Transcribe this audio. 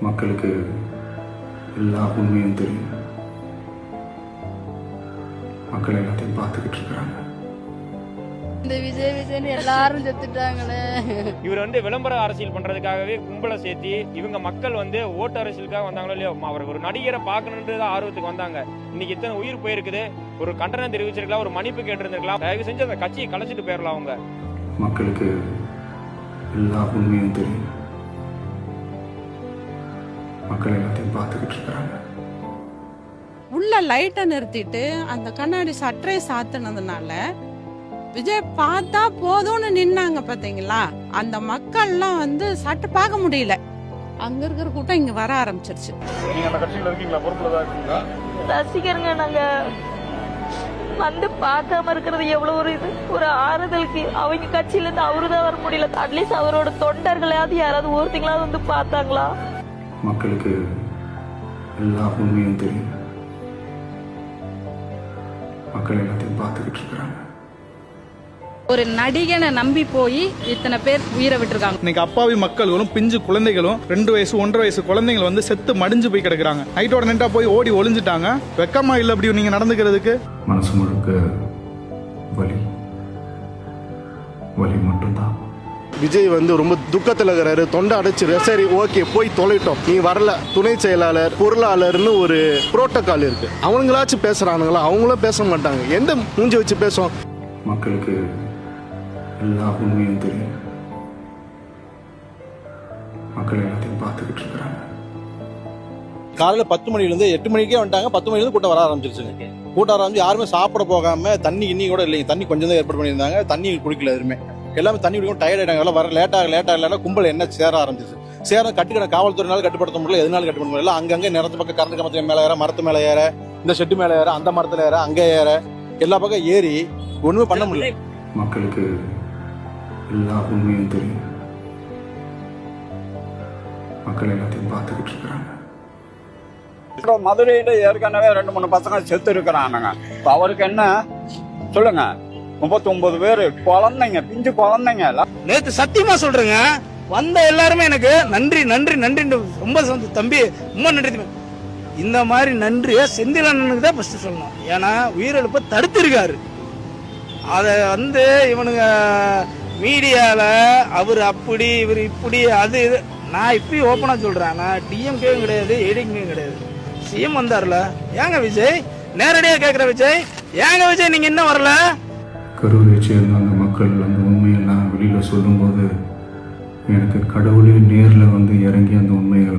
மக்களுக்கு எல்லா உண்மையும் தெரியும். மக்கள் எல்லாத்தையும் பார்த்துக்கிட்டு இருக்கிறாங்க. இந்த விஜய் எல்லாரும் செத்துட்டாங்களே. இவர் விளம்பர அரசியல் பண்றதுக்காகவே கும்பலை சேர்த்தி இவங்க மக்கள் ஓட்டு அரசியலுக்காக வந்தாங்களோ இல்லையோ, அவர் ஒரு நடிகரை பார்க்கணுன்றது ஆர்வத்துக்கு வந்தாங்க. இன்னைக்கு இத்தனை உயிர் போயிருக்குது. ஒரு கண்டனம் தெரிவிச்சிருக்கலாம், ஒரு மன்னிப்பு கேட்டிருந்திருக்கலாம். தயவு செஞ்சு அந்த கட்சியை கலைச்சிட்டு போயிடலாம். அவங்க மக்களுக்கு எல்லா உண்மையும் தெரியும். மக்கள் எல்லாத்தையும் பார்த்துக்கிட்டு இருக்கிறாங்க. உள்ள லைட்டை நிறுத்திட்டு அந்த கண்ணாடி சற்றை சாத்தினதுனால விஜய் பார்த்தா போதும்னு நின்னாங்க பாத்தீங்களா. அந்த மக்கள்லாம் சட்டை பார்க்க முடியல. அங்க இருக்கிற கூட்டம் இங்க வர ஆரம்பிச்சிருச்சு. நீங்க அந்த கட்சியில இருக்கீங்களா? பொறுப்புல தான் இருக்கீங்களா? ரசிகருங்க நாங்க பார்க்காம இருக்கிறது எவ்வளவு ஒரு இது, ஒரு ஆறுதலுக்கு. அவங்க கட்சியில இருந்து அவருதான் வர முடியல. அட்லீஸ்ட் அவரோட தொண்டர்களாவது யாராவது ஒருத்தங்களாவது பார்த்தாங்களா? மக்களுக்கு எல்லா உண்மையும் தெரியும். மக்கள் எல்லாத்தையும் பார்த்துக்கிட்டு இருக்கிறாங்க. ஒரு நடிகனை நம்பி போய் இத்தனை பேர் உயிரை விட்டுருக்காங்க. இன்னைக்கு அப்பாவி மக்களும் பிஞ்சு குழந்தைகளும் 2 வயசு 1.5 வயசு குழந்தைகள் செத்து மடிஞ்சு போய் கிடக்குறாங்க. நைட்டோட நைட்டா போய் ஓடி ஒளிஞ்சிட்டாங்க. வெக்கமா இல்ல அப்படி நீங்க நடந்துக்கிறதுக்கு? மனசு முழுக்க வலி வலி மட்டும்தான். விஜய் ரொம்ப துக்கத்தில் இருக்கிறாரு. தொண்டை அடைச்சிரு. சரி, ஓகே, போய் தொலைட்டோம். நீ வரல. துணை செயலாளர், பொருளாளர்னு ஒரு புரோட்டோகால் இருக்கு. அவங்களாச்சும் பேசுறானுங்களா? அவங்களும் பேச மாட்டாங்க. எந்த மூஞ்சி வச்சு பேசுவோம்? மக்களுக்கு எல்லா உண்மையும் தெரியும். மக்கள் எல்லாத்தையும் பார்த்துக்கிட்டு இருக்கிறாங்க. காலையில் 10 மணிலேருந்து 8 மணிக்கே வந்துட்டாங்க. 10 மணிலேருந்து கூட்டம் வர ஆரம்பிச்சிருச்சுங்க. கூட்டம் ஆரம்பிச்சு யாருமே சாப்பிட போகாம தண்ணி இன்னி கூட இல்லைங்க. தண்ணி கொஞ்சம் தான் ஏற்பாடு பண்ணியிருந்தாங்க. தண்ணி குடிக்கல எதுவுமே. எல்லாமே தண்ணி குடிக்கும் டயர்ட் ஆகிட்டாங்க. எல்லாம் வர லேட்டாக கும்பல் என்ன சேர ஆரம்பிச்சிச்சு. கட்டிக்கிற காவல்துறையினால கட்டுப்படுத்த முடியல. எதனால கட்டுப்படுத்த முடியல? அங்கங்கே நிறத்து பக்கம் கரண்ட் கம்பத்து மேலே ஏற, மரத்து மேலே ஏற, இந்த ஷெட்டு மேலே ஏற, அந்த மரத்தில் ஏற, அங்கே ஏற, எல்லா பக்கம் ஏறி ஒண்ணுமே பண்ண முடியல. மக்களுக்கு எல்லா உண்மையும் தெரியும். மக்கள் எல்லாத்தையும் பார்த்துக்கிட்டு இருக்கிறாங்க. மதுரையில ஏற்கனவே 2-3 பசங்க செத்து இருக்கிறானுங்க. அவருக்கு என்ன சொல்லுங்க? 39 பேரு குழந்தைங்க, பிஞ்சு குழந்தைங்க. நேத்து சத்தியமா சொல்றேங்க, வந்த எல்லாருமே எனக்கு நன்றி நன்றி நன்றி ரொம்ப தம்பி ரொம்ப நன்றி. இந்த மாதிரி நன்றிய செந்திலண்ணனுக்கு தான் ஃபர்ஸ்ட் சொல்லணும். ஏன்னா உயிரிழப்பை தடுத்திருக்காரு. அதை இவனுங்க மீடியால அவர் அப்படி இவர் இப்படி அது இது. நான் இப்பயும் ஓப்பனா சொல்றேன், நான் டிஎம்கேவும் கிடையாது, ஏடிஎம்கேவும் கிடையாது. சிஎம் வந்தார்ல, ஏங்க விஜய் நேரடியா கேட்கிற விஜய், ஏங்க விஜய் நீங்க இன்னும் வரல? கரூரை சேர்ந்த அந்த மக்கள் அந்த உண்மையெல்லாம் வெளியில சொல்லும்போது எனக்கு கடவுளே நேரில் இறங்கி அந்த உண்மையை